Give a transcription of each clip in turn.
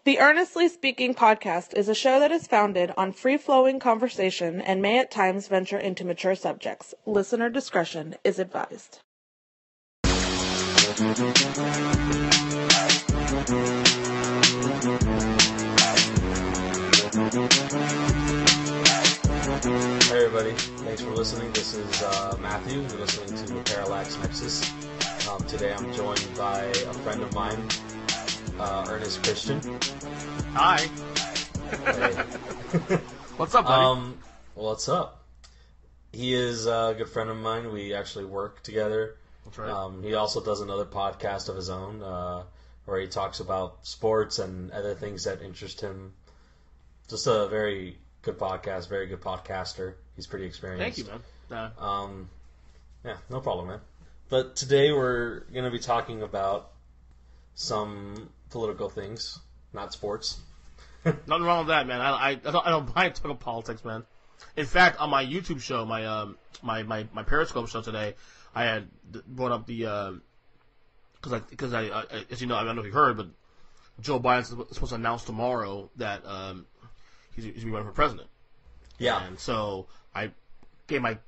The Earnestly Speaking podcast is a show that is founded on free-flowing conversation and may at times venture into mature subjects. Listener discretion is advised. Hey everybody, thanks for listening. This is Matthew. You're listening to the Parallax Nexus. Today I'm joined by a friend of mine, Ernest Christian. Hi. Hey. What's up, buddy? What's up? He is a good friend of mine. We actually work together. That's right. He also does another podcast of his own where he talks about sports and other things that interest him. Just a very good podcast, very good podcaster. He's pretty experienced. Thank you, man. Yeah, no problem, man. But today we're going to be talking about some political things, not sports. Nothing wrong with that, man. I don't mind talking politics, man. In fact, on my YouTube show, my Periscope show today, I had brought up the because I as you know, I don't know if you heard, but Joe Biden's supposed to announce tomorrow that he's going to be running for president. Yeah. And so I gave my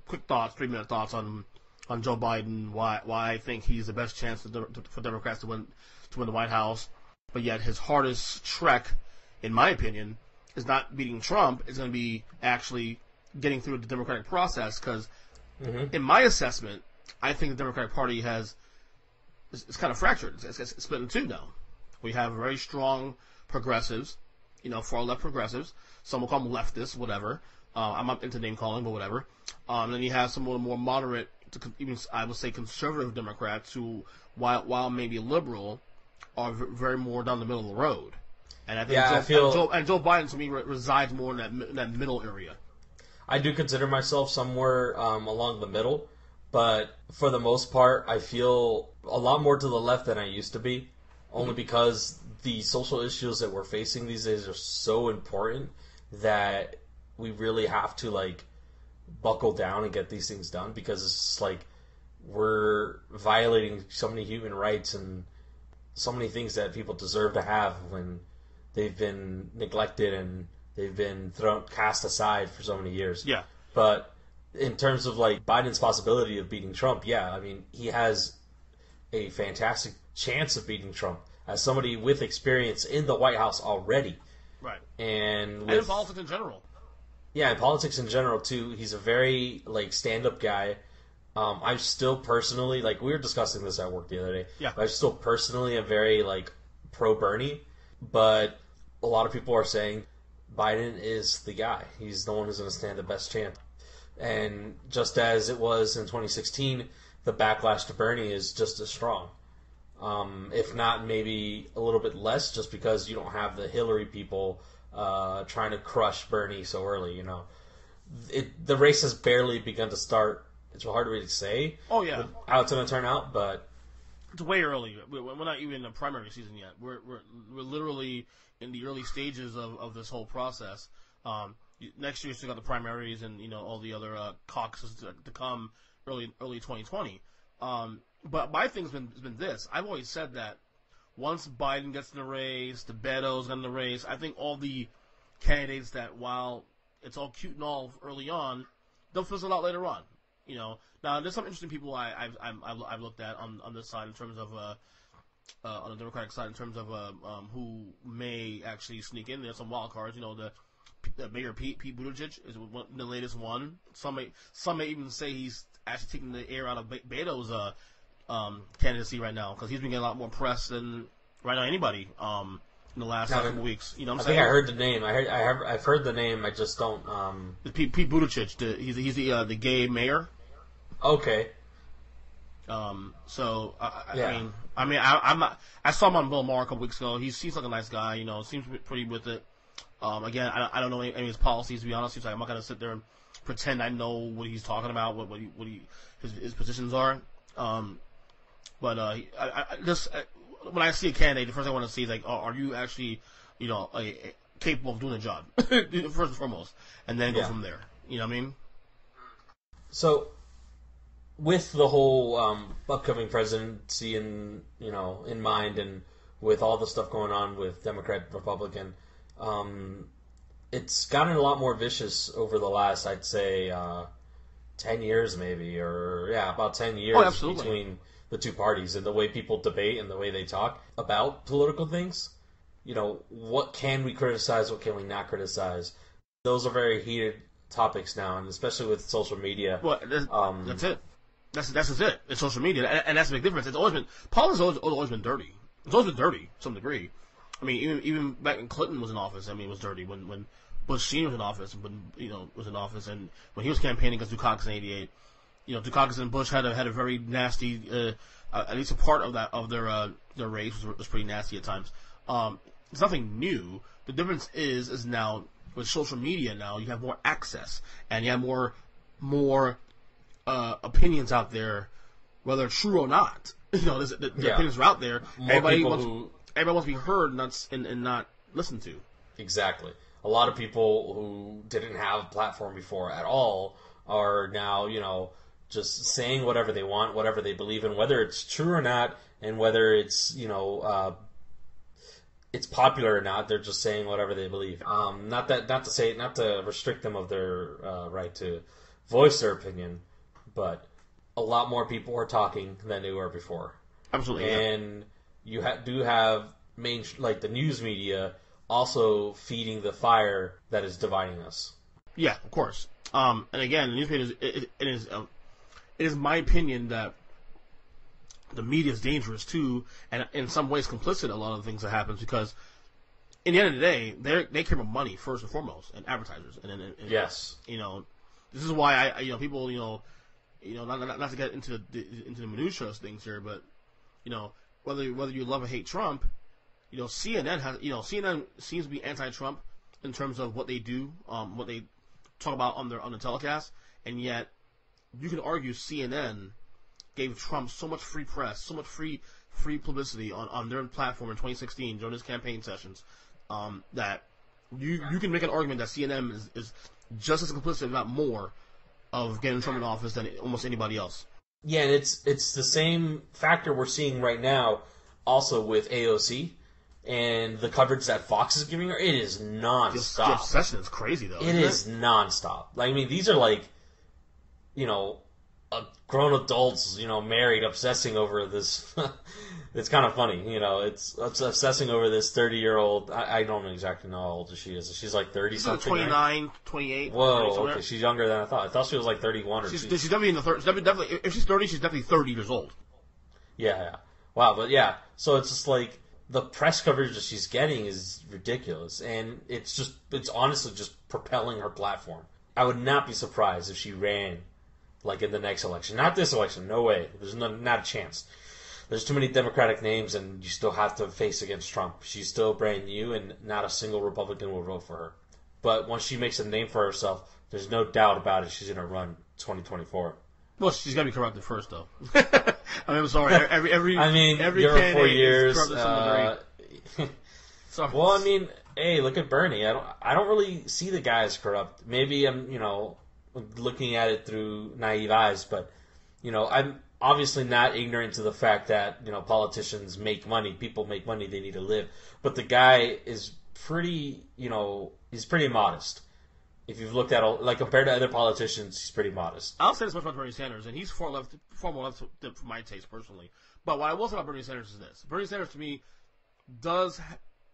quick thoughts, 3-minute thoughts on Joe Biden, why I think he's the best chance for Democrats to win the White House, but yet his hardest trek, in my opinion, is not beating Trump. It's going to be actually getting through the Democratic process because, in my assessment, I think the Democratic Party it's kind of fractured. It's split in two now. We have very strong progressives, far left progressives. Some will call them leftists, whatever. I'm not into name calling, but whatever. And then you have some more moderate, even I would say conservative Democrats who, while maybe liberal, are very more down the middle of the road. And I think Joe Biden to me resides more in that middle area. I do consider myself somewhere along the middle, but for the most part, I feel a lot more to the left than I used to be, only because the social issues that we're facing these days are so important that we really have to buckle down and get these things done, because it's just we're violating so many human rights and so many things that people deserve to have when they've been neglected and they've been cast aside for so many years. Yeah. But in terms of Biden's possibility of beating Trump, yeah, I mean, he has a fantastic chance of beating Trump as somebody with experience in the White House already. Right. And in politics in general. Yeah, in politics in general too. He's a very stand-up guy. I'm still personally we were discussing this at work the other day. Yeah. But I'm still personally a very pro Bernie, but a lot of people are saying Biden is the guy. He's the one who's going to stand the best chance. And just as it was in 2016, the backlash to Bernie is just as strong. If not maybe a little bit less, just because you don't have the Hillary people trying to crush Bernie so early. The race has barely begun to start. It's hard to really say. Oh yeah, how it's going to turn out, but it's way early. We're not even in the primary season yet. We're literally in the early stages of this whole process. Next year, we still got the primaries and all the other caucuses to come early 2020. But my thing's been this. I've always said that once Biden gets in the race, the Beto's in the race, I think all the candidates that, while it's all cute and all early on, they'll fizzle out later on. Now there's some interesting people I've looked at on this side in terms of on the Democratic side in terms of who may actually sneak in there. Some wild cards. The Mayor Pete Buttigieg is the latest one. Some may even say he's actually taking the air out of Beto's candidacy right now, because he's been getting a lot more press than right now anybody in the last couple weeks. You know what I'm saying? I think I heard the name. I've heard the name. I just don't. Pete Buttigieg. He's the gay mayor. Okay. So yeah. I mean, I'm not. I saw him on Bill Maher a couple weeks ago. He seems like a nice guy. Seems pretty with it. Again, I don't know any of his policies, to be honest. He's I'm not gonna sit there and pretend I know what he's talking about, what his positions are. But when I see a candidate, the first thing I want to see is are you actually, capable of doing the job first and foremost, and then go from there. You know what I mean? So, with the whole upcoming presidency in mind, and with all the stuff going on with Democrat, Republican, it's gotten a lot more vicious over the last, I'd say, 10 years maybe, or about 10 years between the two parties, and the way people debate and the way they talk about political things. What can we criticize, what can we not criticize? Those are very heated topics now, and especially with social media. Well, that's it. That's it. It's social media, and that's the big difference. It's always been politics. Always been dirty. It's always been dirty to some degree. I mean, even back when Clinton was in office, it was dirty. When Bush Senior was in office, and when he was campaigning against Dukakis in '88, Dukakis and Bush had a very nasty. At least a part of their race was pretty nasty at times. It's nothing new. The difference is now with social media. Now you have more access, and you have more opinions out there, whether true or not. The opinions are out there. Everybody wants to be heard, and not listened to. Exactly. A lot of people who didn't have a platform before at all are now, just saying whatever they want, whatever they believe in, whether it's true or not, and whether it's, it's popular or not. They're just saying whatever they believe. Not to restrict them of their right to voice their opinion, but a lot more people are talking than they were before. Absolutely. And you do have the news media also feeding the fire that is dividing us. Yeah, of course. And again, the news media it is my opinion that the media is dangerous too, and in some ways complicit in a lot of the things that happens, because in the end of the day, they care about money first and foremost, and advertisers. And yes, this is why people not to get into the minutiae of things here, but whether you love or hate Trump, CNN seems to be anti-Trump in terms of what they do, what they talk about on the telecast, and yet you can argue CNN gave Trump so much free press, so much free publicity on their platform in 2016 during his campaign sessions, that you can make an argument that CNN is just as complicit, if not more, of getting Trump in office than almost anybody else. Yeah, and it's the same factor we're seeing right now also with AOC and the coverage that Fox is giving her. It is nonstop. The obsession is crazy, though. It is nonstop. These are grown adults, married, obsessing over this. It's kind of funny, it's obsessing over this 30-year-old. I don't exactly know how old she is. She's like 30-something. 29, 28. Whoa, okay, she's younger than I thought. I thought she was like 31 or she's definitely in the 30s. Definitely, if she's 30, she's definitely 30 years old. Yeah. Wow, but yeah. So it's just like the press coverage that she's getting is ridiculous, and it's honestly just propelling her platform. I would not be surprised if she ran in the next election. Not this election, no way. There's not a chance. There's too many Democratic names, and you still have to face against Trump. She's still brand new, and not a single Republican will vote for her. But once she makes a name for herself, there's no doubt about it. She's going to run 2024. Well, she's got to be corrupted first, though. I'm sorry. Every you're 4 years. Sorry. Well, hey, look at Bernie. I don't really see the guy as corrupt. Maybe I'm, looking at it through naive eyes, but I'm obviously not ignorant to the fact that politicians make money, people make money, they need to live. But the guy is pretty, he's pretty modest. If you've looked at compared to other politicians, he's pretty modest. I'll say this much about Bernie Sanders, and he's far more left for my taste personally. But what I will say about Bernie Sanders is this: Bernie Sanders to me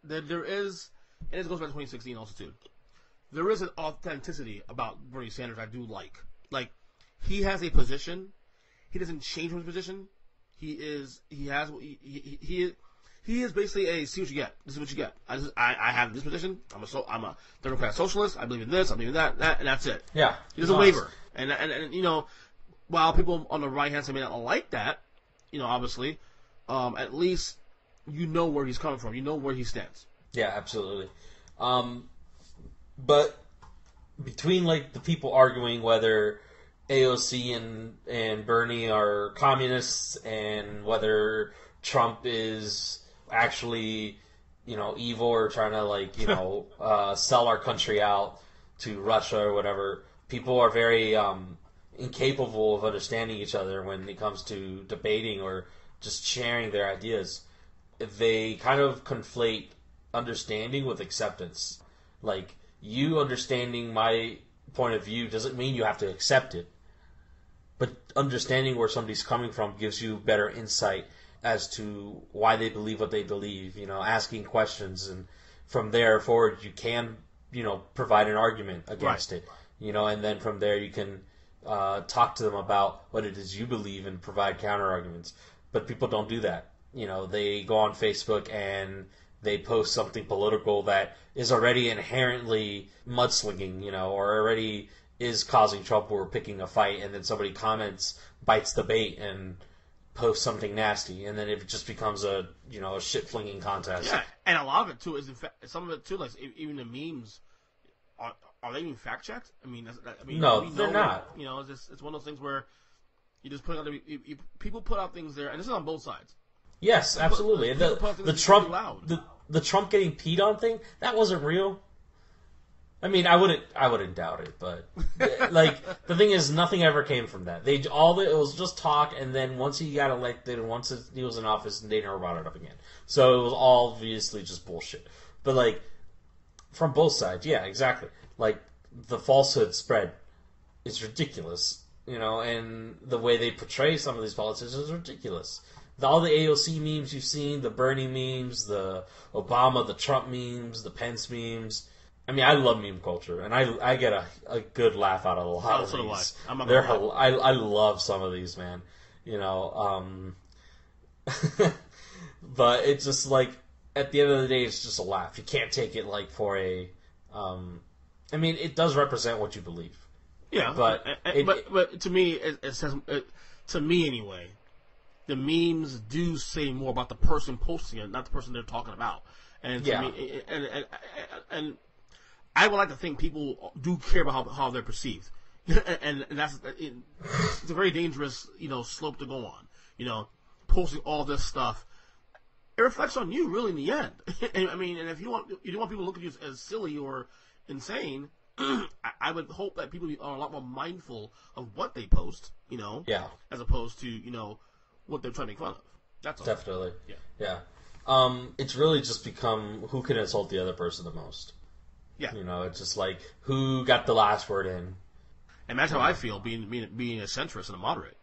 there is, and it goes back to 2016 also too. There is an authenticity about Bernie Sanders I do like. He has a position. He doesn't change his position. He is basically a see what you get. This is what you get. I have this position. I'm a Democrat socialist. I believe in this. I believe in that, and that's it. Yeah. He doesn't waver. And while people on the right hand side may not like that, obviously, at least you know where he's coming from. You know where he stands. Yeah, absolutely. But between the people arguing whether AOC and Bernie are communists and whether Trump is actually evil or trying to sell our country out to Russia or whatever, people are very incapable of understanding each other when it comes to debating or just sharing their ideas. they kind of conflate understanding with acceptance. Like, you understanding my point of view doesn't mean you have to accept it. But understanding where somebody's coming from gives you better insight as to why they believe what they believe. Asking questions, and from there forward you can, provide an argument against it. And then from there you can talk to them about what it is you believe and provide counter arguments. But people don't do that. They go on Facebook and they post something political that is already inherently mudslinging, or already is causing trouble or picking a fight, and then somebody comments, bites the bait, and posts something nasty, and then it just becomes a shit-flinging contest. Yeah, and a lot of it too is, in fact, some of it too, like even the memes, are they even fact-checked? No, they're not. It's one of those things where you just put out people put out things there, and this is on both sides. Yes, absolutely. And the Trump getting peed on thing, that wasn't real. I wouldn't doubt it, but the thing is, nothing ever came from that. It was just talk, and then once he got elected, and once he was in office, they never brought it up again. So it was obviously just bullshit. But from both sides, yeah, exactly. The falsehood spread is ridiculous, and the way they portray some of these politicians is ridiculous. All the AOC memes you've seen, the Bernie memes, the Obama, the Trump memes, the Pence memes. I love meme culture, and I get a good laugh out of a lot of these. I love some of these, man. But it's just at the end of the day, it's just a laugh. You can't take it for a. It does represent what you believe. Yeah, but to me, it says to me anyway. The memes do say more about the person posting it, not the person they're talking about. And to me, and I would like to think people do care about how they're perceived, and that's it's a very dangerous slope to go on. Posting all this stuff, it reflects on you really in the end. And if you don't want people to look at you as silly or insane, I would hope that people are a lot more mindful of what they post. As opposed to what they're trying to make fun of. That's all. Definitely. Yeah. It's really just become who can insult the other person the most. Yeah. It's just who got the last word in. And that's how I feel being a centrist and a moderate.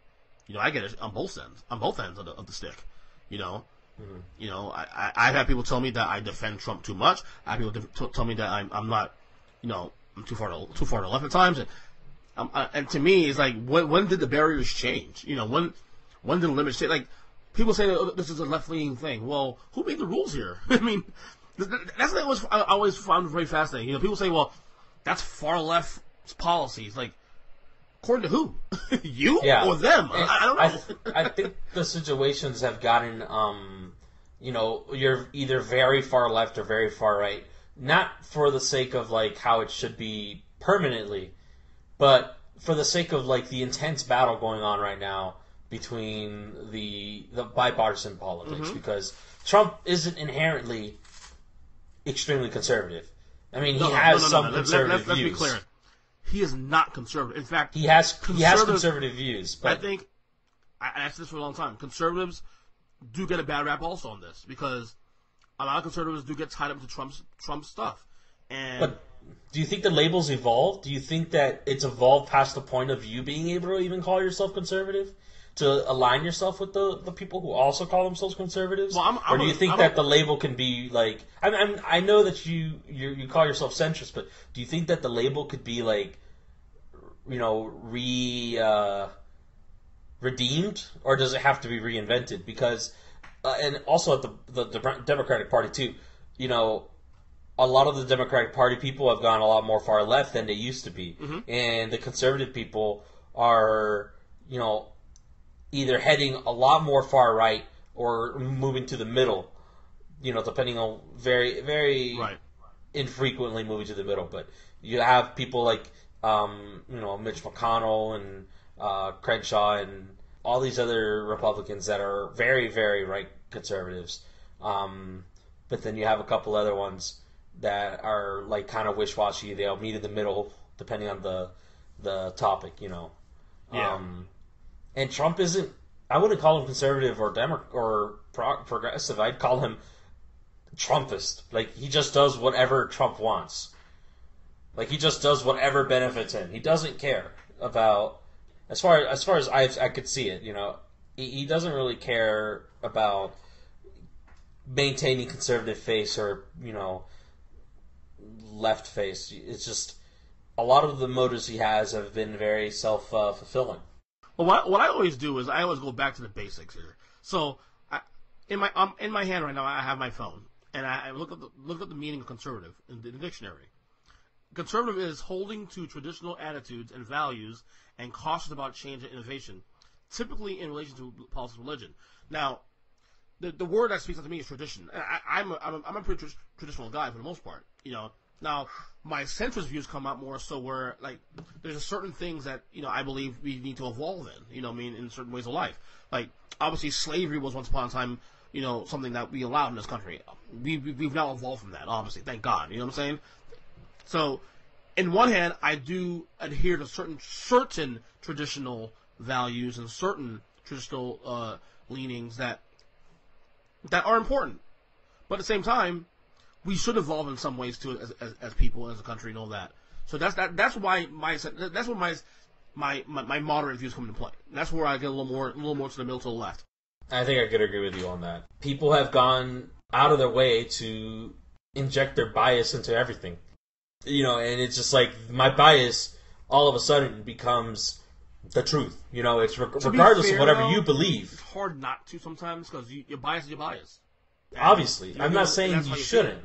I get it on both ends of the stick. Mm-hmm. I've had people tell me that I defend Trump too much. I have people tell me that I'm not, I'm too far to the left at times. And to me, it's when did the barriers change? When did the limits change? People say that this is a left-leaning thing. Well, who made the rules here? That's what I always found very fascinating. People say, well, that's far-left policies. According to who? You or them? I don't know. I think the situations have gotten, you're either very far left or very far right. Not for the sake of, how it should be permanently, but for the sake of, the intense battle going on right now between the bipartisan politics, mm-hmm. because Trump isn't inherently extremely conservative. He has some conservative views. Let's be clear. He is not conservative. In fact, he has conservative views. But I think I asked this for a long time. Conservatives do get a bad rap also on this because a lot of conservatives do get tied up into Trump stuff. But do you think the label's evolved? Do you think that it's evolved past the point of you being able to even call yourself conservative? To align yourself with the people who also call themselves conservatives? Or do you think that the label can be I know that you call yourself centrist, but do you think that the label could be redeemed, or does it have to be reinvented? Because and also at the Democratic Party too, a lot of the Democratic Party people have gone a lot more far left than they used to be, mm-hmm. and the conservative people are either heading a lot more far right or moving to the middle, depending on very, very infrequently moving to the middle. But you have people like, Mitch McConnell and Crenshaw and all these other Republicans that are very, very right conservatives. But then you have a couple other ones that are kind of wish-washy. They'll meet in the middle depending on the topic, Yeah. And Trump isn't I wouldn't call him conservative or progressive. I'd call him Trumpist. Like, he just does whatever Trump wants. Like, he just does whatever benefits him. He doesn't care about, as far as I could see it, he doesn't really care about maintaining conservative face or, left face. It's just, a lot of the motives he has have been very self-fulfilling. Well, what I always do is I always go back to the basics here. So, in my hand right now, I have my phone, and I look at the meaning of conservative in the dictionary. Conservative is holding to traditional attitudes and values and cautious about change and innovation, typically in relation to politics and religion. Now, the word that speaks out to me is tradition. I'm a pretty traditional guy for the most part. Now my centrist views come out more so where like there's certain things that I believe we need to evolve in. In certain ways of life. Like obviously slavery was once upon a time something that we allowed in this country. We've now evolved from that. Obviously, thank God. You know what I'm saying? So, in one hand, I do adhere to certain traditional values and certain traditional leanings that are important. But at the same time, we should evolve in some ways too, as people, as a country, and all that. So that's why my moderate views come into play. That's where I get a little more to the middle, to the left. I think I could agree with you on that. People have gone out of their way to inject their bias into everything. And it's just like my bias all of a sudden becomes the truth. It's regardless of whatever you believe. It's hard not to sometimes because your bias is your bias. And obviously, I'm not saying you shouldn't.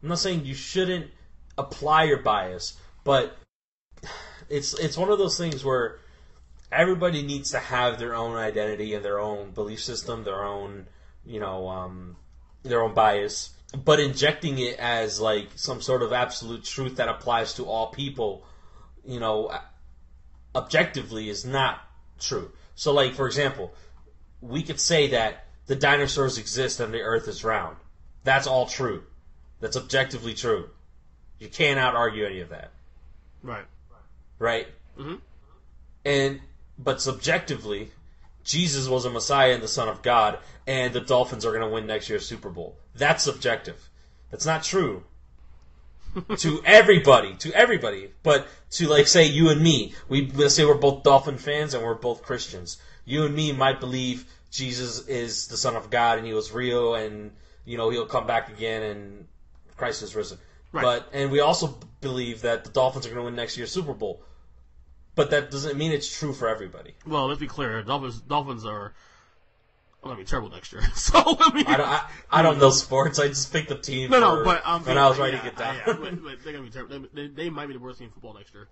I'm not saying you shouldn't apply your bias, but it's one of those things where everybody needs to have their own identity and their own belief system, their own bias. But injecting it as like some sort of absolute truth that applies to all people, objectively is not true. So, like, for example, we could say that the dinosaurs exist and the Earth is round. That's all true. That's objectively true. You cannot argue any of that. Right. Right? Mm-hmm. But subjectively, Jesus was a Messiah and the Son of God, and the Dolphins are going to win next year's Super Bowl. That's subjective. That's not true. To everybody. But to, like, say you and me, let's say we're both Dolphin fans and we're both Christians. You and me might believe Jesus is the Son of God and he was real and, he'll come back again and Christ is risen. Right. And we also believe that the Dolphins are going to win next year's Super Bowl. But that doesn't mean it's true for everybody. Well, let's be clear. Dolphins are going to be terrible next year. So I don't know sports. I just picked the team. But when I was writing it down. Yeah, but they're going to be terrible. They might be the worst team in football next year.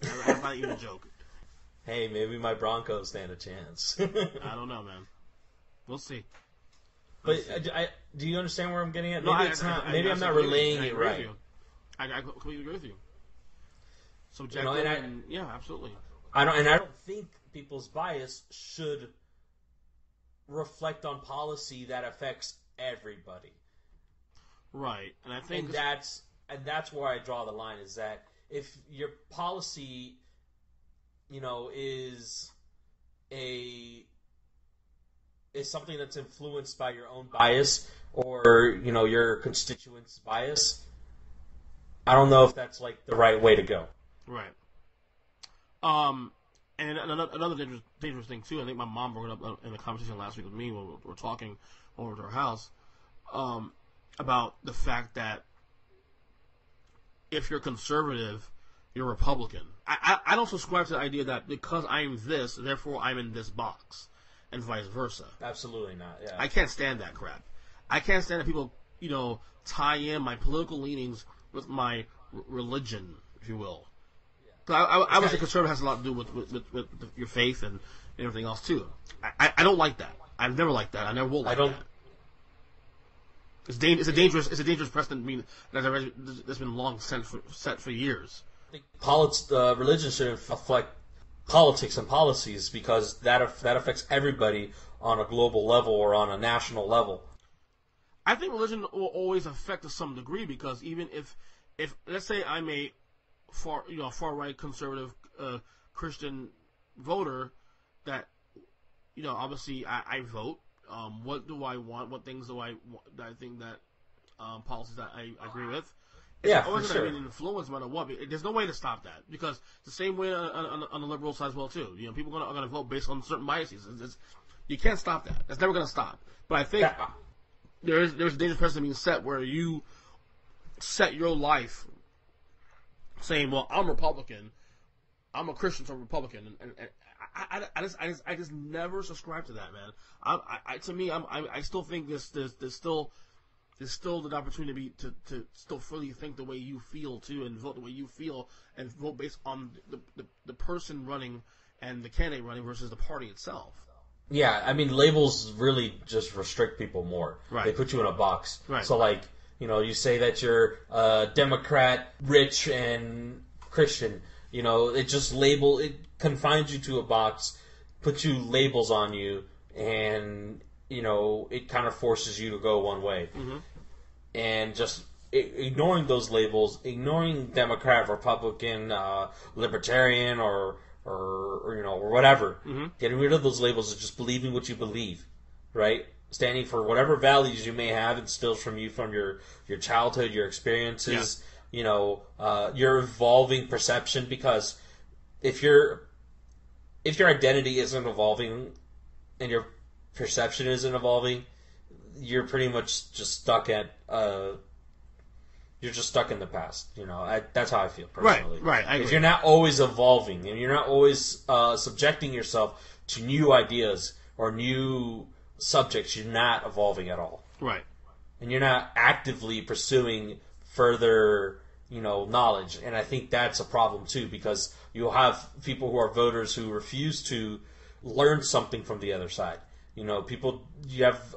That's not even a joke. Hey, maybe my Broncos stand a chance. I don't know, man. We'll see. But do you understand where I'm getting at? Maybe I'm not relaying it right. I completely agree with you. Subjective, yeah, absolutely. I don't think people's bias should reflect on policy that affects everybody. Right, and I think that's where I draw the line. Is that if your policy, is something that's influenced by your own bias or your constituents' bias, I don't know if that's like the right way to go. Right. And another dangerous thing too. I think my mom brought it up in a conversation last week with me when we were talking over to her house about the fact that if you're conservative, you're Republican. I don't subscribe to the idea that because I'm this, therefore I'm in this box, and vice versa. Absolutely not. Yeah. I can't stand that crap. I can't stand that people tie in my political leanings with my religion, if you will. I would say conservative has a lot to do with your faith and everything else too. I don't like that. I've never liked that. I never will like that. It's a dangerous precedent that's been long set for years. I think religion should affect politics and policies because that affects everybody on a global level or on a national level. I think religion will always affect to some degree because even if let's say I'm a far right conservative Christian voter that obviously I vote. What do I want? What things do I think that policies that I agree with? It's always going to be an influence no matter what. There's no way to stop that because it's the same way on the liberal side as well too. People are going to vote based on certain biases. You can't stop that. That's never going to stop. But I think there's a dangerous precedent being set where you set your life saying, "Well, I'm Republican, I'm a Christian, so I'm Republican," and I just never subscribe to that, man. I still think there's still the opportunity to still fully think the way you feel too, and vote the way you feel, and vote based on the person running and the candidate running versus the party itself. Yeah, I mean, labels really just restrict people more. Right. They put you in a box. Right. So, like, you say that you're Democrat, rich, and Christian. It confines you to a box, puts you labels on you, and, it kind of forces you to go one way. Mm-hmm. And just ignoring those labels, ignoring Democrat, Republican, Libertarian, or whatever. Mm-hmm. Getting rid of those labels is just believing what you believe, right? Standing for whatever values you may have instills from your childhood, your experiences, your evolving perception. Because if your identity isn't evolving and your perception isn't evolving, you're pretty much just stuck at you're just stuck in the past. That's how I feel personally. Right. If you're not always evolving and you're not always subjecting yourself to new ideas or new subjects, you're not evolving at all. Right. And you're not actively pursuing further, knowledge. And I think that's a problem too, because you'll have people who are voters who refuse to learn something from the other side. You have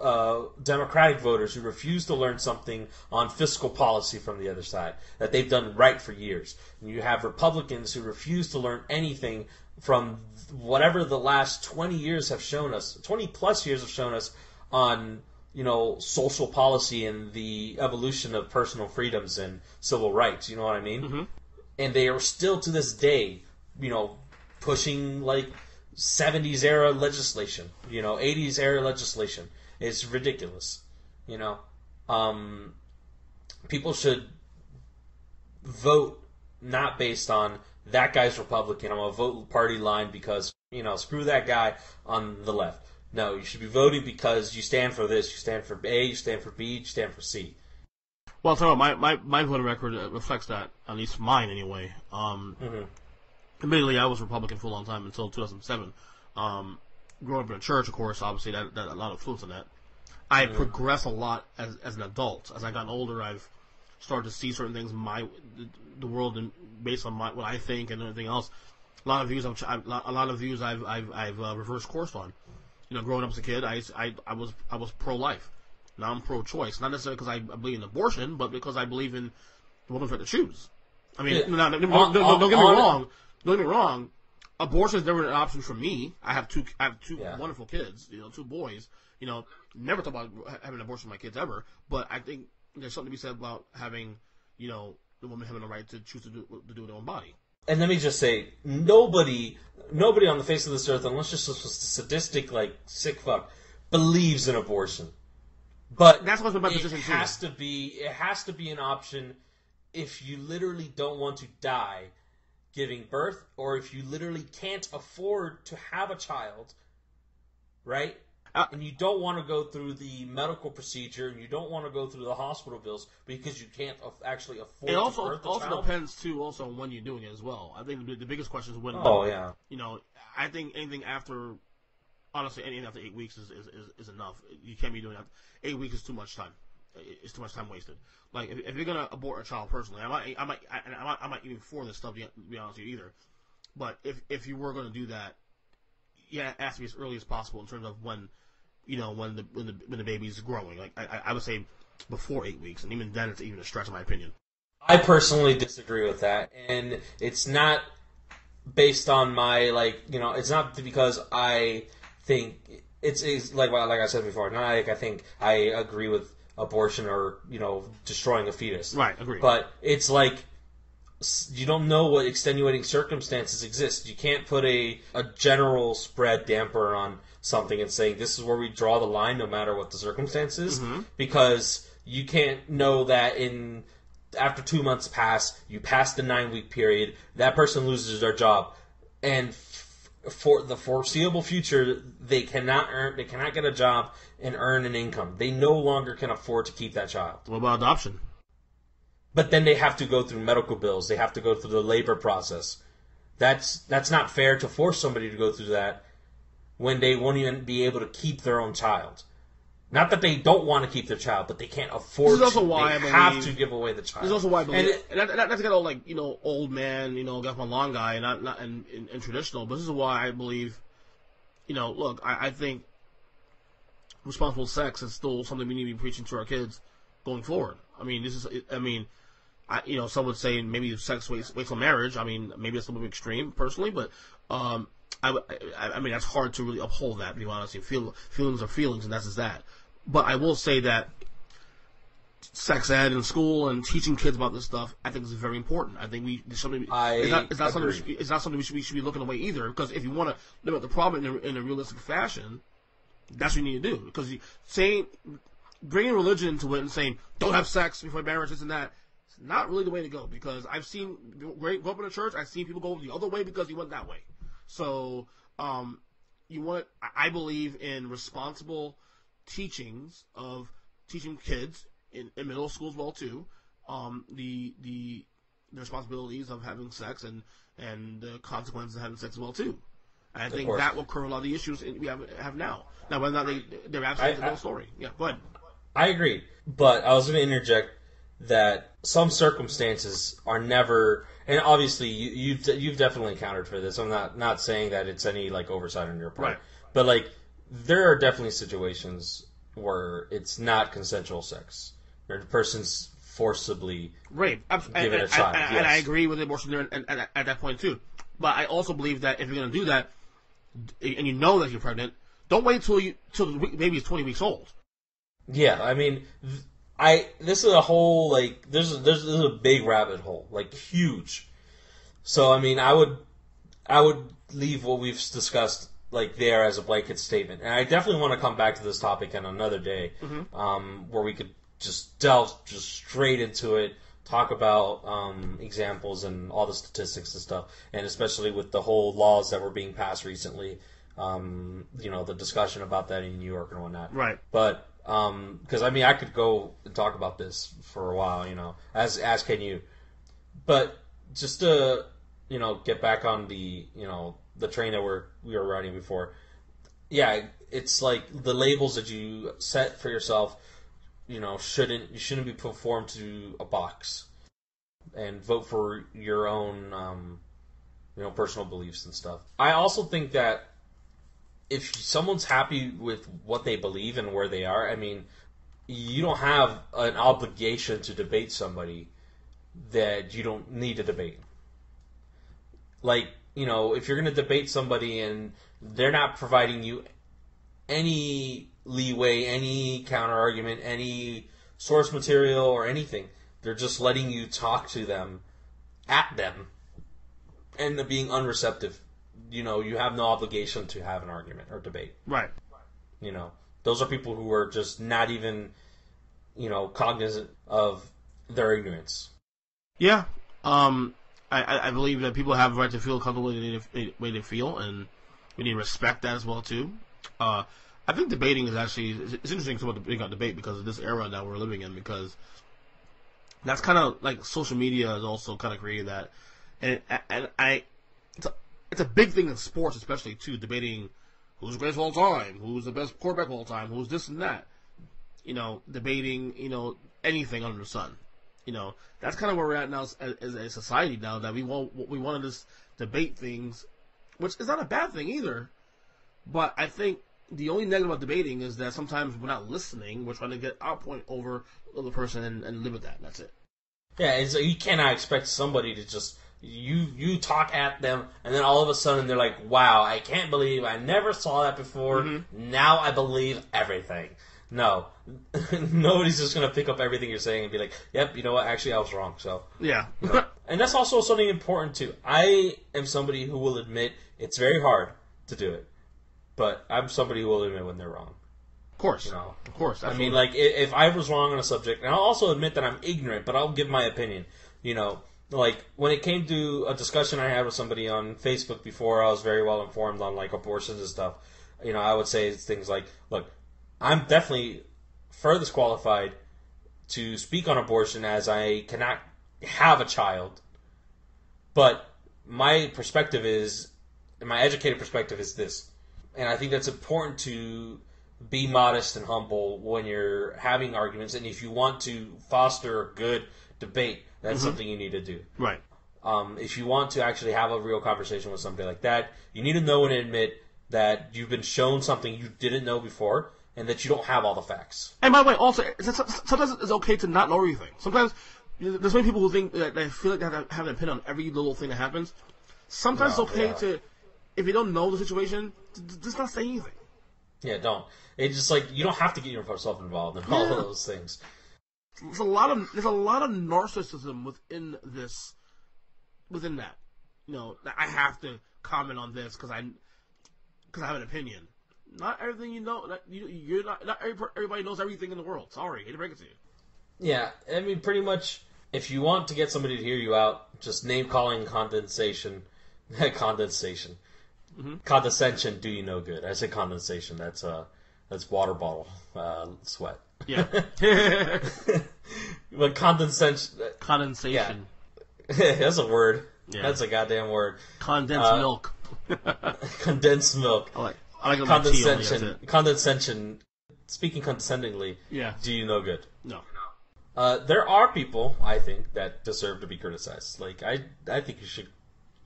Democratic voters who refuse to learn something on fiscal policy from the other side that they've done right for years. And you have Republicans who refuse to learn anything from whatever the last 20 years have shown us, 20 plus years have shown us on, social policy and the evolution of personal freedoms and civil rights. You know what I mean? Mm-hmm. And they are still to this day, pushing like 70s era legislation, 80s era legislation. It's ridiculous, People should vote not based on that guy's Republican. I'm going to vote party line because, screw that guy on the left. No, you should be voting because you stand for this. You stand for A, you stand for B, you stand for C. Well, I'll tell you what, my voting record reflects that, at least mine anyway. Admittedly, I was Republican for a long time until 2007. Growing up in a church, of course, obviously that a lot of influence on that. I progressed a lot as an adult. As I got older, I've started to see certain things in the world and based on what I think and everything else. A lot of views I've reversed course on. Growing up as a kid, I was pro-life. Now I'm pro-choice. Not necessarily because I believe in abortion, but because I believe in the woman's right to choose. I mean, don't get me wrong. Don't get me wrong. Abortion is never an option for me. I have two wonderful kids, 2 boys. Never thought about having an abortion with my kids ever. But I think there's something to be said about having, the woman having the right to choose to do with their own body. And let me just say, nobody on the face of this earth, unless you're just a sadistic, sick fuck, believes in abortion. But that's what's my position too. It has to be an option if you literally don't want to die giving birth, or if you literally can't afford to have a child, right? And you don't want to go through the medical procedure, and you don't want to go through the hospital bills because you can't actually afford to birth a child. It also depends, too, also on when you're doing it as well. I think the biggest question is when. Oh, yeah. I think anything after 8 weeks is enough. You can't be doing that. 8 weeks is too much time. It's too much time wasted. Like, if you're going to abort a child personally, I'm not even for this stuff, to be honest with you, either. But if you were going to do that, yeah, it has to be as early as possible in terms of when the baby's growing. Like I would say before 8 weeks, and even then it's even a stretch in my opinion. I personally disagree with that, and it's not based on my it's not because I think it's like I said before. Not like I think I agree with abortion or destroying a fetus. Right, agree. But it's like you don't know what extenuating circumstances exist. You can't put a general spread damper on something and saying this is where we draw the line no matter what the circumstances, because you can't know that after 2 months pass, you pass the 9-week period, that person loses their job, and for the foreseeable future, they cannot get a job and earn an income. They no longer can afford to keep that child. What about adoption? But then they have to go through medical bills. They have to go through the labor process. That's not fair to force somebody to go through that when they won't even be able to keep their own child. Not that they don't want to keep their child, but they can't afford to. This is also why they have to give away the child. This is also why I believe, and not to get all like, old man, get my long guy, and not in traditional, but this is why I believe, look, I think responsible sex is still something we need to be preaching to our kids going forward. Some would say maybe sex waits till marriage. I mean, maybe that's a little bit extreme, personally, but that's hard to really uphold that, to be honest. Feelings are feelings, and that's just that. But I will say that sex ed in school and teaching kids about this stuff, I think is very important. I think it's not something we should be looking away either, because if you want to limit the problem in a realistic fashion, that's what you need to do. Because bringing religion into it and saying, don't have sex before marriage, this and that, it's not really the way to go, because I've grow up in a church, I've seen people go the other way because he went that way. So, I believe in responsible teachings of teaching kids in middle school as well too, the responsibilities of having sex and the consequences of having sex as well too. And I think that will curb a lot of the issues we have now. Now, whether or not they're absolutely the whole story. Yeah, go ahead. I agree, but I was going to interject that some circumstances are never, and obviously you've definitely accounted for this. I'm not saying that it's any like oversight on your part, right. But like there are definitely situations where it's not consensual sex, where the person's forcibly rape, given a child. And I agree with the abortion there at that point too. But I also believe that if you're going to do that, and you know that you're pregnant, don't wait till maybe it's 20 weeks old. Yeah, I mean, this is a whole like this is a big rabbit hole, like huge. So I mean, I would leave what we've discussed like there as a blanket statement, and I definitely want to come back to this topic on another day, where we could just delve just straight into it, talk about examples and all the statistics and stuff, and especially with the whole laws that were being passed recently, the discussion about that in New York and whatnot. Right. But because I mean, I could go and talk about this for a while, as can you. But just to get back on the the train that we were riding before. Yeah, it's like the labels that you set for yourself. You shouldn't be conformed to a box, and vote for your own, personal beliefs and stuff. I also think that if someone's happy with what they believe and where they are, I mean, you don't have an obligation to debate somebody that you don't need to debate. Like, if you're going to debate somebody and they're not providing you any leeway, any counter-argument, any source material or anything, they're just letting you talk to them, at them, and they're being unreceptive. You have no obligation to have an argument or debate. Right. Those are people who are just not even, cognizant of their ignorance. Yeah. I believe that people have a right to feel comfortable the way they feel, and we need to respect that as well too. I think debating is actually it's interesting to bring up debate because of this era that we're living in, because that's kind of like social media has also kind of created that, and it's a big thing in sports, especially too, debating who's the greatest of all time, who's the best quarterback of all time, who's this and that. Debating anything under the sun. That's kind of where we're at now as a society now, that we want to just debate things, which is not a bad thing either. But I think the only negative about debating is that sometimes we're not listening. We're trying to get our point over the other person and live with that. And that's it. Yeah, you cannot expect somebody to just you talk at them, and then all of a sudden they're like, "Wow, I can't believe I never saw that before. Mm-hmm. Now I believe everything." No, nobody's just gonna pick up everything you're saying and be like, "Yep, you know what? Actually, I was wrong." So yeah, and that's also something important too. I am somebody who will admit it's very hard to do it. but I'm somebody who will admit when they're wrong. Of course. You know, of course. I Absolutely. mean, like, if I was wrong on a subject, and I'll also admit that I'm ignorant, but I'll give my opinion. You know, like, when it came to a discussion I had with somebody on Facebook before, I was very well informed on, like, abortions and stuff. You know, I would say things like, look, I'm definitely furthest qualified to speak on abortion as I cannot have a child. But my perspective is, my educated perspective is this. And I think that's important to be modest and humble when you're having arguments. And if you want to foster a good debate, that's something you need to do. Right. If you want to actually have a real conversation with somebody like that, you need to know and admit that you've been shown something you didn't know before and that you don't have all the facts. And by the way, also, sometimes it's okay to not know everything. Sometimes there's many people who think that they feel like they have an opinion on every little thing that happens. Sometimes it's okay to, if you don't know the situation, just not say anything. Yeah, don't. It's just like, you don't have to get yourself involved in all of those things. There's a lot of narcissism within that. You know, I have to comment on this because I have an opinion. Not everything you know. You're not everybody knows everything in the world. Sorry, I hate to break it to you. Yeah, I mean, pretty much, if you want to get somebody to hear you out, just name calling condensation. Condensation do you no good. I say condensation. That's water bottle sweat. Yeah. But condensation. Condensation. Yeah. That's a word. Yeah. That's a goddamn word. Condensed milk. Condensed milk. I like condensation. Condensation. Speaking condescendingly. Yeah. Do you no good? No. There are people, I think, that deserve to be criticized. Like, I think you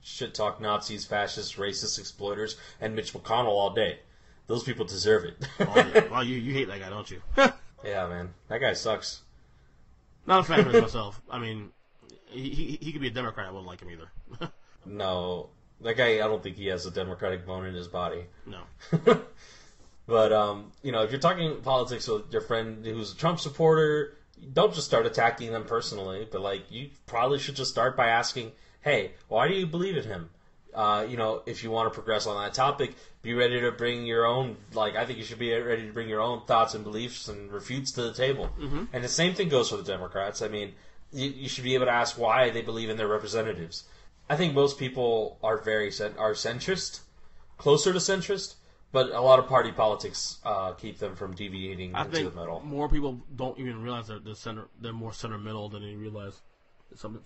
should talk Nazis, fascists, racists, exploiters, and Mitch McConnell all day. Those people deserve it. Well, you hate that guy, don't you? Yeah, man. That guy sucks. Not a fan of his myself. I mean, he could be a Democrat. I wouldn't like him either. No. That guy, I don't think he has a Democratic bone in his body. No. But, you know, if you're talking politics with your friend who's a Trump supporter, don't just start attacking them personally, but, like, you probably should just start by asking, hey, why do you believe in him? You know, if you want to progress on that topic, be ready to bring your own, like, I think you should be ready to bring your own thoughts and beliefs and refutes to the table. Mm-hmm. And the same thing goes for the Democrats. I mean, you should be able to ask why they believe in their representatives. I think most people are are centrist, closer to centrist, but a lot of party politics keep them from deviating into the middle. More people don't even realize they're more center middle than they realize. Some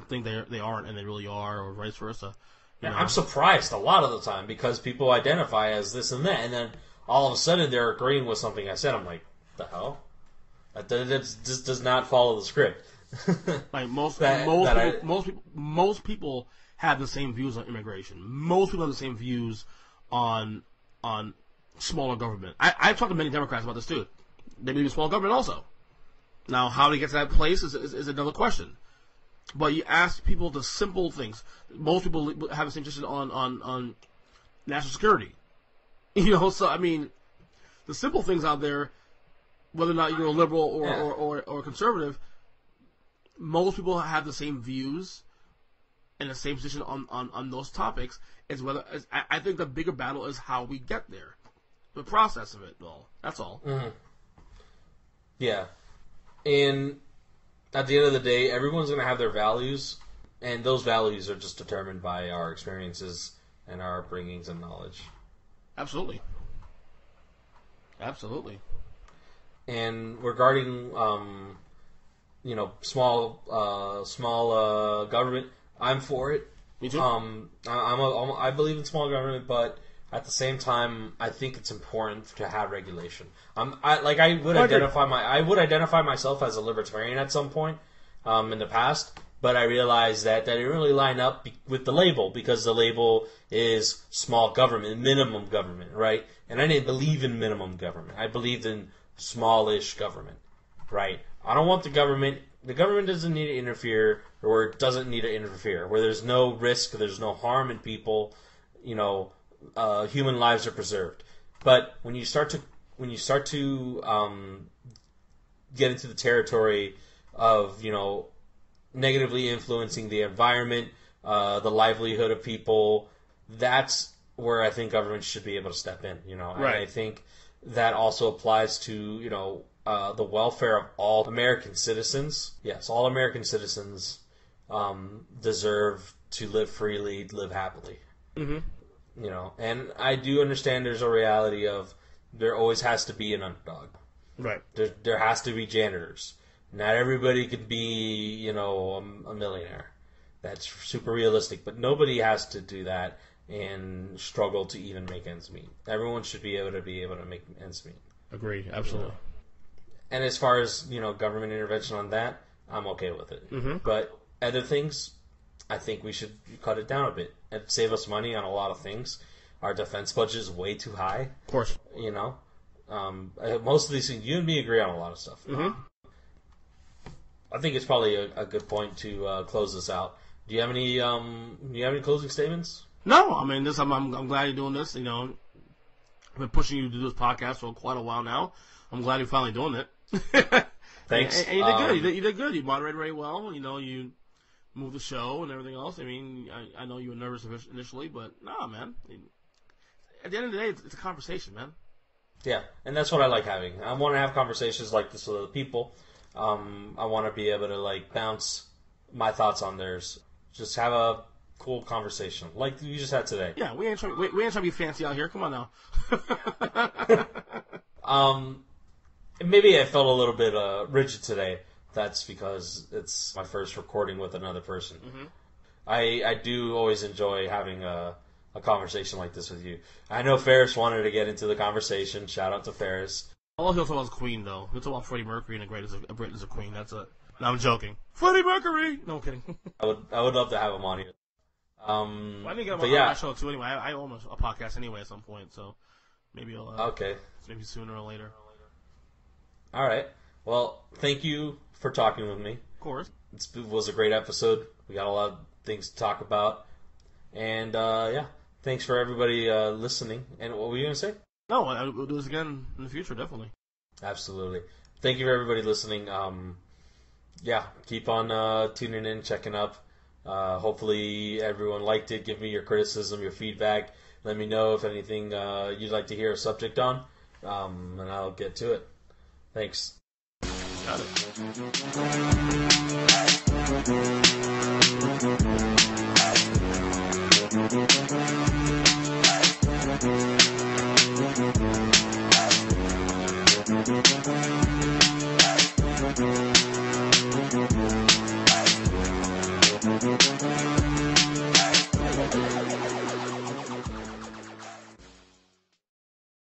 think they aren't and they really are, or vice versa. Yeah, I'm surprised a lot of the time because people identify as this and that, and then all of a sudden they're agreeing with something I said. I'm like, the hell? That just does not follow the script. Like most people have the same views on immigration. Most people have the same views on smaller government. I've talked to many Democrats about this too. They believe in small government also. Now, how they get to that place is another question. But you ask people the simple things. Most people have the same position on national security. You know, so I mean, the simple things out there, whether or not you're a liberal or conservative, most people have the same views and the same position on those topics. I think the bigger battle is how we get there, the process of it. All that's all. Mm-hmm. Yeah, and at the end of the day, everyone's going to have their values, and those values are just determined by our experiences and our upbringings and knowledge. Absolutely. And regarding, small government, I'm for it. Me too. I believe in small government, but at the same time, I think it's important to have regulation. I would identify myself as a libertarian at some point in the past, but I realized that didn't really line up with the label because the label is small government, minimum government, right? And I didn't believe in minimum government. I believed in smallish government, right? I don't want the government. The government doesn't need to interfere, or it doesn't need to interfere where there's no risk, there's no harm in people. Human lives are preserved. But when you start to get into the territory of negatively influencing the environment, the livelihood of people, that's where I think government should be able to step in, And Right. I think that also applies to, the welfare of all American citizens. Yes, all American citizens deserve to live freely, live happily. Mm-hmm. And I do understand there's a reality of there always has to be an underdog. Right. There has to be janitors. Not everybody could be, a millionaire. That's super realistic, but nobody has to do that and struggle to even make ends meet. Everyone should be able to make ends meet. Agreed. Absolutely. And as far as, government intervention on that, I'm okay with it. Mm-hmm. But other things, I think we should cut it down a bit and save us money on a lot of things. Our defense budget is way too high. Of course. Most of these things, you and me agree on a lot of stuff. Mm-hmm. I think it's probably a good point to close this out. Do you have any closing statements? No, I mean, I'm glad you're doing this. I've been pushing you to do this podcast for quite a while now. I'm glad you're finally doing it. Thanks. And you did good. You did good. You moderated very well. You moved the show and everything else. I mean, I know you were nervous initially, but nah, man. At the end of the day, it's a conversation, man. Yeah, and that's what I like having. I want to have conversations like this with other people. I want to be able to bounce my thoughts on theirs. Just have a cool conversation like you just had today. Yeah, we ain't trying to be fancy out here. Come on now. Maybe I felt a little bit rigid today. That's because it's my first recording with another person. Mm-hmm. I do always enjoy having a conversation like this with you. I know Ferris wanted to get into the conversation. Shout out to Ferris. All he'll talk about is Queen, though. He'll talk about Freddie Mercury and the greatest of Britain is a Queen. That's it. No, I'm joking. Freddie Mercury! No, I'm kidding. I would love to have him on here. Well, I didn't get him on my show, too, anyway. I own a podcast anyway at some point, so maybe I'll... okay. Maybe sooner or later. All right. Well, thank you for talking with me. Of course. It was a great episode. We got a lot of things to talk about. And, thanks for everybody listening. And what were you going to say? No, we'll do this again in the future, definitely. Absolutely. Thank you for everybody listening. Keep on tuning in, checking up. Hopefully everyone liked it. Give me your criticism, your feedback. Let me know if anything you'd like to hear a subject on, and I'll get to it. Thanks. Got it.